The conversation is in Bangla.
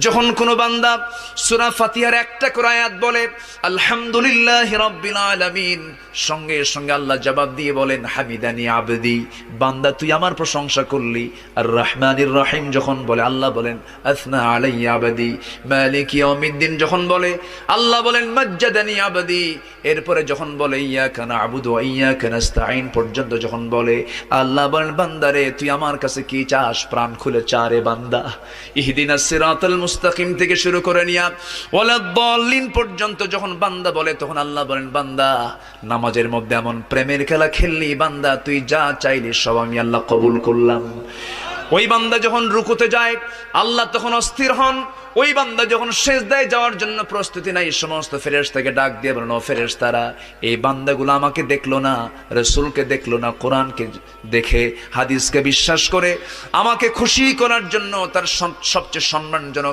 যখন কোনো বান্দা সূরা ফাতিহার একটা করে আয়াত বলে আলহামদুলিল্লাহি রাব্বিল আলামিন, সঙ্গে সঙ্গে আল্লাহ জবাব দিয়ে বলেন হামিদানি আবদি, বান্দা তুই আমার প্রশংসা করলি। আর রহমানির রহিম যখন বলে আল্লাহ বলেন আসনা আলাইয়া আবদি। মালিক ইয়াউমিদ্দিন যখন বলে আল্লাহ বলেন মাজ্জাদানি আবদি। এরপরে যখন বলে ইয়াকা না'বুদু ওয়া ইয়াকা নাস্তাঈন পর্যন্ত যখন বলে আল্লাহ বলেন বান্দারে তুই আমার কাছে কি চাস, প্রাণ খুলে চারে বান্দা। ইহদিনাস সিরাতাল মুস্তাকিম থেকে শুরু করে নিয়া ওয়ালাদ-দাল্লিন পর্যন্ত যখন বান্দা বলে তখন আল্লাহ বলেন বান্দা নামাজের মধ্যে এমন প্রেমের খেলা খেললি বান্দা, তুই যা চাইলি সব আমি আল্লাহ কবুল করলাম। ওই বান্দা যখন রুকুতে যায় আল্লাহ তখন অস্থির হন। ওই বান্দা যখন সিজদায় যাওয়ার জন্য প্রস্তুতি নাই, সমস্ত ফেরেশতাকে ডাক দিয়ে বলেন ও ফেরেশতারা, এই বান্দাগুলো আমাকে দেখলো না, রাসূলকে দেখলো না, কোরআনকে দেখে হাদিসকে বিশ্বাস করে আমাকে খুশি করার জন্য তার সবচেয়ে সম্মানজনক